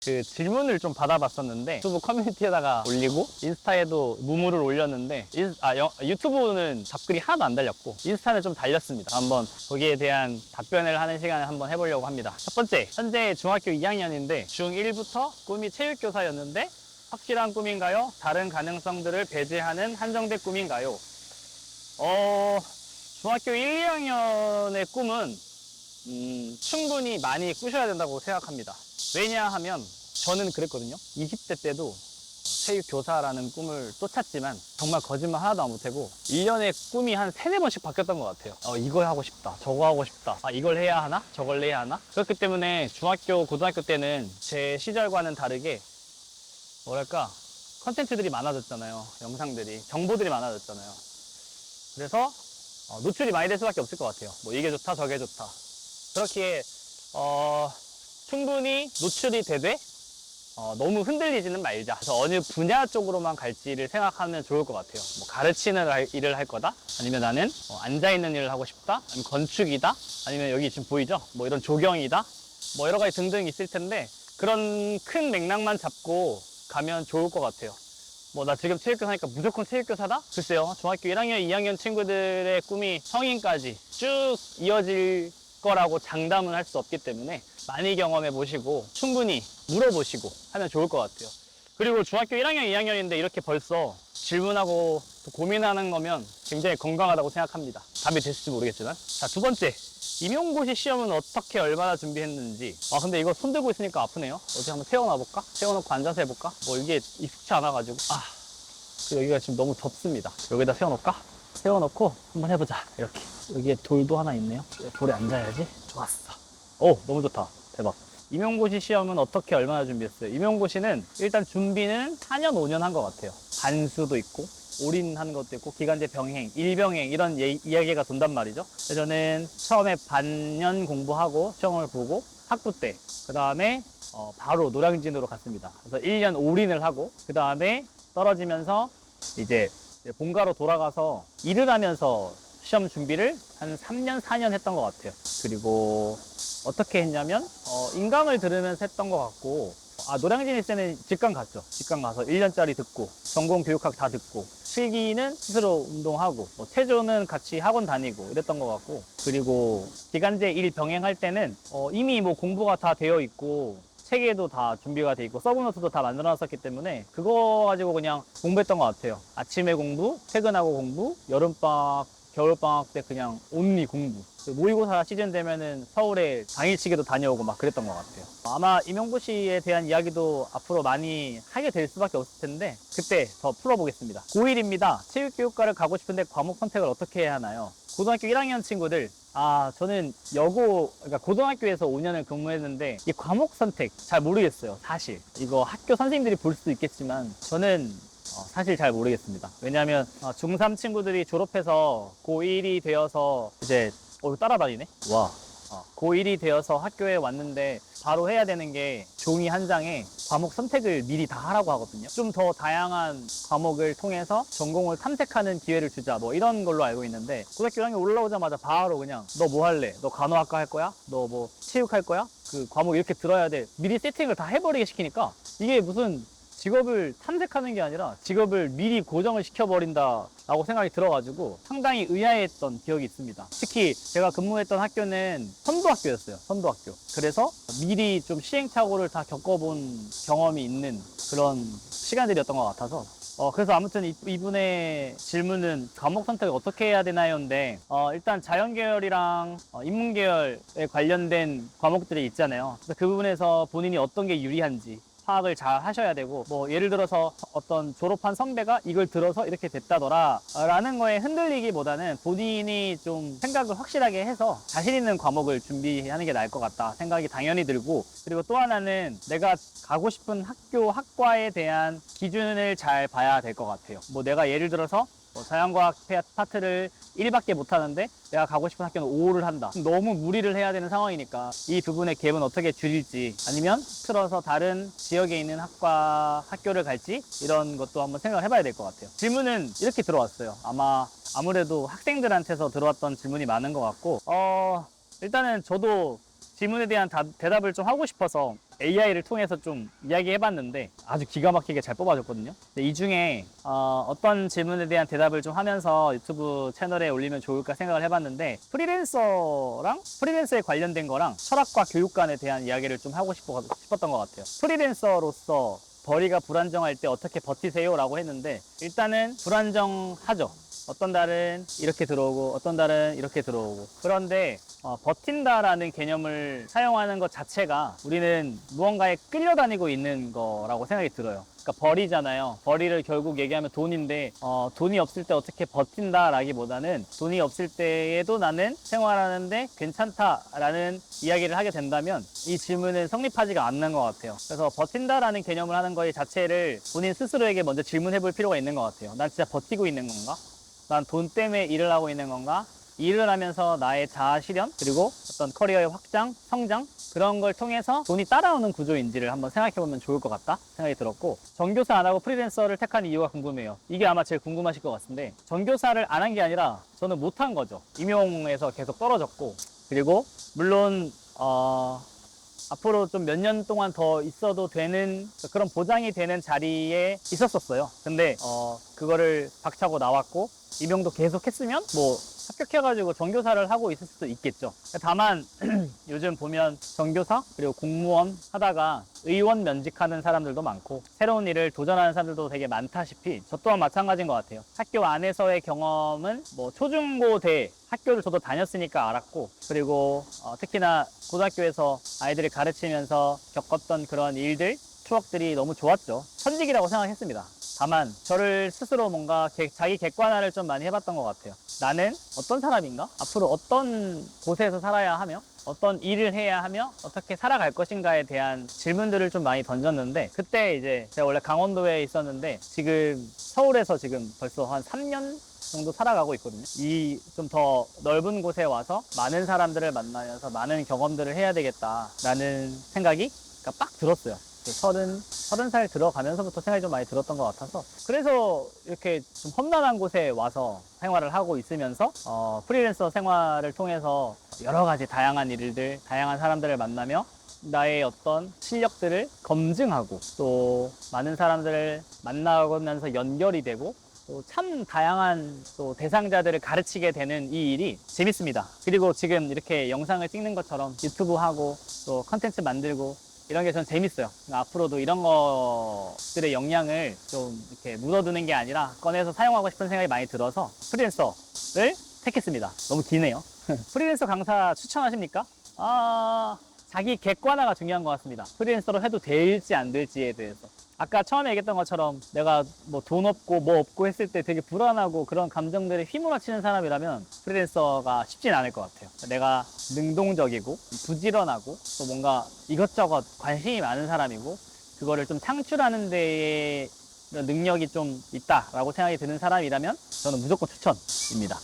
그 질문을 좀 받아봤었는데 유튜브 커뮤니티에다가 올리고 인스타에도 무무를 올렸는데 유튜브는 답글이 하나도 안 달렸고 인스타는 좀 달렸습니다. 한번 거기에 대한 답변을 하는 시간을 한번 해보려고 합니다. 첫 번째, 현재 중학교 2학년인데 중1부터 꿈이 체육교사였는데 확실한 꿈인가요? 다른 가능성들을 배제하는 한정된 꿈인가요? 중학교 1, 2학년의 꿈은 충분히 많이 꾸셔야 된다고 생각합니다. 왜냐하면 저는 그랬거든요. 20대 때도 체육교사라는 꿈을 쫓았지만 정말 거짓말 하나도 안 못하고 1년에 꿈이 한 3, 4번씩 바뀌었던 것 같아요. 이거 하고 싶다, 저거 하고 싶다, 이걸 해야 하나? 저걸 해야 하나? 그렇기 때문에 중학교, 고등학교 때는 제 시절과는 다르게 뭐랄까 컨텐츠들이 많아졌잖아요. 영상들이, 정보들이 많아졌잖아요. 그래서 노출이 많이 될 수밖에 없을 것 같아요. 뭐 이게 좋다, 저게 좋다. 그렇기에 충분히 노출이 되되 너무 흔들리지는 말자. 그래서 어느 분야 쪽으로만 갈지를 생각하면 좋을 것 같아요. 뭐 가르치는 일을 할 거다, 아니면 나는 앉아있는 일을 하고 싶다, 아니면 건축이다, 아니면 여기 지금 보이죠? 뭐 이런 조경이다, 뭐 여러 가지 등등 있을 텐데 그런 큰 맥락만 잡고 가면 좋을 것 같아요. 뭐 나 지금 체육교사니까 무조건 체육교사다? 글쎄요. 중학교 1학년, 2학년 친구들의 꿈이 성인까지 쭉 이어질 거라고 장담은 할 수 없기 때문에 많이 경험해 보시고 충분히 물어보시고 하면 좋을 것 같아요. 그리고 중학교 1학년, 2학년인데 이렇게 벌써 질문하고 또 고민하는 거면 굉장히 건강하다고 생각합니다. 답이 됐을지 모르겠지만. 자, 두 번째. 임용고시 시험은 어떻게 얼마나 준비했는지. 근데 이거 손 들고 있으니까 아프네요. 어디 한번 세워놔볼까? 세워놓고 앉아서 해볼까? 뭐 이게 익숙치 않아가지고. 여기가 지금 너무 덥습니다. 여기다 세워놓을까? 세워놓고 한번 해보자. 이렇게. 여기에 돌도 하나 있네요. 돌에 앉아야지. 좋았어. 너무 좋다. 대박. 임용고시 시험은 어떻게 얼마나 준비했어요? 임용고시는 일단 준비는 4년, 5년 한 것 같아요. 반수도 있고, 올인하는 것도 있고, 기간제 병행, 일병행 이런 이야기가 돈단 말이죠. 그래서 저는 처음에 반년 공부하고 시험을 보고 학부 때, 그 다음에 바로 노량진으로 갔습니다. 그래서 1년 올인을 하고, 그 다음에 떨어지면서 이제 본가로 돌아가서 일을 하면서 시험 준비를 한 3년, 4년 했던 것 같아요. 그리고 어떻게 했냐면 인강을 들으면서 했던 것 같고, 노량진 있을 때는 직강 갔죠. 직강 가서 1년짜리 듣고 전공 교육학 다 듣고, 필기는 스스로 운동하고, 체조는 같이 학원 다니고 이랬던 것 같고, 그리고 기간제 일 병행할 때는 이미 뭐 공부가 다 되어 있고 체계도 다 준비가 돼 있고 서브노트도 다 만들어 놨었기 때문에 그거 가지고 그냥 공부했던 것 같아요. 아침에 공부, 퇴근하고 공부, 여름방학, 겨울방학 때 그냥 온리 공부. 모의고사 시즌 되면은 서울에 당일치기도 다녀오고 막 그랬던 것 같아요. 아마 임용고시에 대한 이야기도 앞으로 많이 하게 될 수밖에 없을 텐데 그때 더 풀어보겠습니다. 고1입니다. 체육교육과를 가고 싶은데 과목 선택을 어떻게 해야 하나요? 고등학교 1학년 친구들, 저는 그러니까 고등학교에서 5년을 근무했는데 이 과목 선택 잘 모르겠어요. 사실 이거 학교 선생님들이 볼 수도 있겠지만 저는 사실 잘 모르겠습니다. 왜냐하면 중3 친구들이 졸업해서 고1이 되어서 이제 따라다니네? 와. 고1이 되어서 학교에 왔는데 바로 해야 되는 게 종이 한 장에 과목 선택을 미리 다 하라고 하거든요. 좀 더 다양한 과목을 통해서 전공을 탐색하는 기회를 주자, 뭐 이런 걸로 알고 있는데 고등학교 1학년 올라오자마자 바로 그냥 너 뭐 할래? 너 간호학과 할 거야? 너 뭐 체육 할 거야? 그 과목 이렇게 들어야 돼. 미리 세팅을 다 해버리게 시키니까 이게 무슨 직업을 탐색하는 게 아니라 직업을 미리 고정을 시켜버린다 라고 생각이 들어가지고 상당히 의아했던 기억이 있습니다. 특히 제가 근무했던 학교는 선도학교였어요. 선도학교. 그래서 미리 좀 시행착오를 다 겪어본 경험이 있는 그런 시간들이었던 것 같아서 그래서 아무튼 이분의 질문은 과목 선택을 어떻게 해야 되나요인데 일단 자연계열이랑 인문계열에 관련된 과목들이 있잖아요. 그래서 그 부분에서 본인이 어떤 게 유리한지 파악을 잘 하셔야 되고, 뭐 예를 들어서 어떤 졸업한 선배가 이걸 들어서 이렇게 됐다더라 라는 거에 흔들리기보다는 본인이 좀 생각을 확실하게 해서 자신 있는 과목을 준비하는 게 나을 것 같다 생각이 당연히 들고, 그리고 또 하나는 내가 가고 싶은 학교, 학과에 대한 기준을 잘 봐야 될 것 같아요. 뭐 내가 예를 들어서 자연과학 파트를 1밖에 못하는데 내가 가고 싶은 학교는 5를 한다. 너무 무리를 해야 되는 상황이니까 이 부분의 갭은 어떻게 줄일지, 아니면 틀어서 다른 지역에 있는 학교를 갈지, 이런 것도 한번 생각을 해봐야 될 것 같아요. 질문은 이렇게 들어왔어요. 아무래도 학생들한테서 들어왔던 질문이 많은 것 같고, 일단은 저도 질문에 대한 대답을 좀 하고 싶어서 AI를 통해서 좀 이야기해봤는데 아주 기가 막히게 잘 뽑아줬거든요. 근데 이 중에 어떤 질문에 대한 대답을 좀 하면서 유튜브 채널에 올리면 좋을까 생각을 해봤는데 프리랜서에 관련된 거랑 철학과 교육관에 대한 이야기를 좀 하고 싶었던 것 같아요. 프리랜서로서 벌이가 불안정할 때 어떻게 버티세요? 라고 했는데 일단은 불안정하죠. 어떤 달은 이렇게 들어오고 어떤 달은 이렇게 들어오고 그런데 버틴다라는 개념을 사용하는 것 자체가 우리는 무언가에 끌려다니고 있는 거라고 생각이 들어요. 그러니까 벌이잖아요. 벌이를 결국 얘기하면 돈인데 돈이 없을 때 어떻게 버틴다라기보다는 돈이 없을 때에도 나는 생활하는데 괜찮다라는 이야기를 하게 된다면 이 질문은 성립하지가 않는 것 같아요. 그래서 버틴다라는 개념을 하는 것 자체를 본인 스스로에게 먼저 질문해 볼 필요가 있는 것 같아요. 난 진짜 버티고 있는 건가? 난 돈 때문에 일을 하고 있는 건가? 일을 하면서 나의 자아 실현 그리고 어떤 커리어의 확장, 성장 그런 걸 통해서 돈이 따라오는 구조인지를 한번 생각해보면 좋을 것 같다 생각이 들었고 정교사 안 하고 프리랜서를 택한 이유가 궁금해요. 이게 아마 제일 궁금하실 것 같은데 정교사를 안 한 게 아니라 저는 못한 거죠. 임용에서 계속 떨어졌고 그리고 물론 앞으로 좀 몇 년 동안 더 있어도 되는 그런 보장이 되는 자리에 있었어요. 근데 그거를 박차고 나왔고 임용도 계속 했으면 뭐 합격해가지고 정교사를 하고 있을 수도 있겠죠. 다만 요즘 보면 정교사 그리고 공무원 하다가 의원 면직하는 사람들도 많고 새로운 일을 도전하는 사람들도 되게 많다시피 저 또한 마찬가지인 것 같아요. 학교 안에서의 경험은 뭐 초중고대 학교를 저도 다녔으니까 알았고 그리고 특히나 고등학교에서 아이들을 가르치면서 겪었던 그런 일들 추억들이 너무 좋았죠. 천직이라고 생각했습니다. 다만 저를 스스로 뭔가 자기 객관화를 좀 많이 해봤던 것 같아요. 나는 어떤 사람인가? 앞으로 어떤 곳에서 살아야 하며 어떤 일을 해야 하며 어떻게 살아갈 것인가에 대한 질문들을 좀 많이 던졌는데 그때 이제 제가 원래 강원도에 있었는데 지금 서울에서 지금 벌써 한 3년 정도 살아가고 있거든요. 이 좀 더 넓은 곳에 와서 많은 사람들을 만나면서 많은 경험들을 해야 되겠다라는 생각이 빡 들었어요. 30살 들어가면서부터 생각이 좀 많이 들었던 것 같아서 그래서 이렇게 좀 험난한 곳에 와서 생활을 하고 있으면서 프리랜서 생활을 통해서 여러 가지 다양한 일들, 다양한 사람들을 만나며 나의 어떤 실력들을 검증하고 또 많은 사람들을 만나면서 연결이 되고 또 참 다양한 또 대상자들을 가르치게 되는 이 일이 재밌습니다. 그리고 지금 이렇게 영상을 찍는 것처럼 유튜브 하고 또 컨텐츠 만들고 이런 게 전 재밌어요. 앞으로도 이런 것들의 영향을 좀 이렇게 묻어두는 게 아니라 꺼내서 사용하고 싶은 생각이 많이 들어서 프리랜서를 택했습니다. 너무 기네요. 프리랜서 강사 추천하십니까? 자기 객관화가 중요한 것 같습니다. 프리랜서로 해도 될지 안 될지에 대해서. 아까 처음에 얘기했던 것처럼 내가 뭐 돈 없고 뭐 없고 했을 때 되게 불안하고 그런 감정들에 휘몰아치는 사람이라면 프리랜서가 쉽진 않을 것 같아요. 내가 능동적이고 부지런하고 또 뭔가 이것저것 관심이 많은 사람이고 그거를 좀 창출하는 데에 능력이 좀 있다라고 생각이 드는 사람이라면 저는 무조건 추천입니다.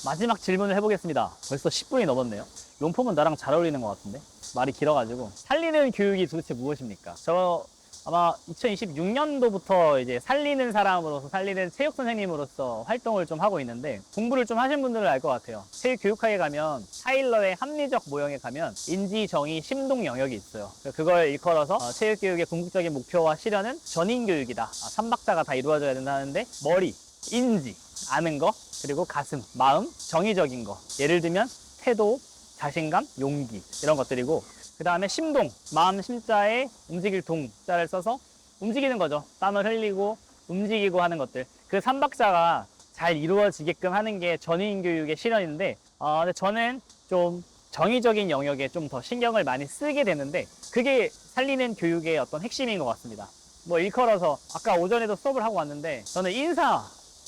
마지막 질문을 해보겠습니다. 벌써 10분이 넘었네요. 롱폼은 나랑 잘 어울리는 것 같은데 말이 길어가지고 살리는 교육이 도대체 무엇입니까? 저 아마 2026년도부터 이제 살리는 사람으로서 살리는 체육 선생님으로서 활동을 좀 하고 있는데 공부를 좀 하신 분들은 알 것 같아요. 체육 교육학에 가면 타일러의 합리적 모형에 가면 인지, 정의, 심동 영역이 있어요. 그걸 일컬어서 체육 교육의 궁극적인 목표와 실현은 전인 교육이다. 3박자가 다 이루어져야 된다는데 머리, 인지, 아는 거, 그리고 가슴, 마음, 정의적인 거. 예를 들면 태도, 자신감, 용기 이런 것들이고 그 다음에 심동, 마음 심자에 움직일 동자를 써서 움직이는 거죠. 땀을 흘리고 움직이고 하는 것들. 그 3박자가 잘 이루어지게끔 하는 게 전인 교육의 실현인데 근데 저는 좀 정의적인 영역에 좀 더 신경을 많이 쓰게 되는데 그게 살리는 교육의 어떤 핵심인 것 같습니다. 뭐 일컬어서 아까 오전에도 수업을 하고 왔는데 저는 인사,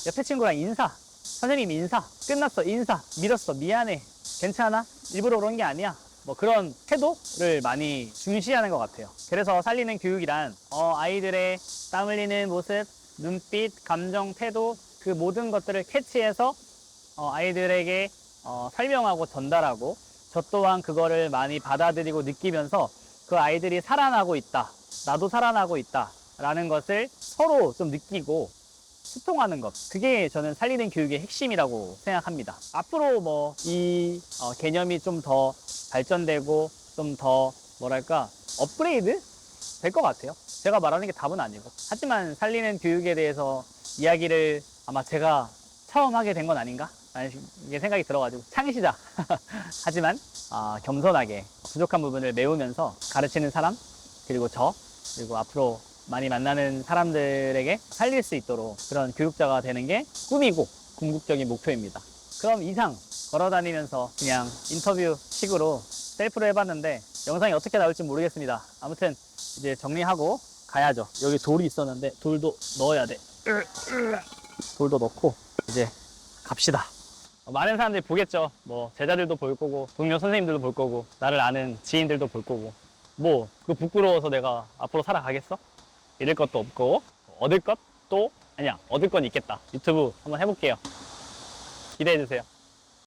옆에 친구랑 인사, 선생님 인사, 끝났어 인사, 밀었어 미안해, 괜찮아, 일부러 그런 게 아니야. 뭐 그런 태도를 많이 중시하는 것 같아요. 그래서 살리는 교육이란 아이들의 땀 흘리는 모습, 눈빛, 감정, 태도 그 모든 것들을 캐치해서 아이들에게 설명하고 전달하고 저 또한 그거를 많이 받아들이고 느끼면서 그 아이들이 살아나고 있다, 나도 살아나고 있다 라는 것을 서로 좀 느끼고 소통하는 것, 그게 저는 살리는 교육의 핵심이라고 생각합니다. 앞으로 뭐 이 개념이 좀 더 발전되고 좀 더 뭐랄까 업그레이드 될 것 같아요. 제가 말하는 게 답은 아니고. 하지만 살리는 교육에 대해서 이야기를 아마 제가 처음 하게 된 건 아닌가? 라는 생각이 들어가지고 창시자. 하지만 겸손하게 부족한 부분을 메우면서 가르치는 사람, 그리고 그리고 앞으로 많이 만나는 사람들에게 살릴 수 있도록 그런 교육자가 되는 게 꿈이고 궁극적인 목표입니다. 그럼 이상 걸어다니면서 그냥 인터뷰 식으로 셀프로 해봤는데 영상이 어떻게 나올지 모르겠습니다. 아무튼 이제 정리하고 가야죠. 여기 돌이 있었는데 돌도 넣어야 돼. 돌도 넣고 이제 갑시다. 많은 사람들이 보겠죠. 뭐 제자들도 볼 거고 동료 선생님들도 볼 거고 나를 아는 지인들도 볼 거고 뭐 그 부끄러워서 내가 앞으로 살아가겠어? 잃을 것도 없고 얻을 것도 아니야, 얻을 건 있겠다. 유튜브 한번 해볼게요. 기대해 주세요.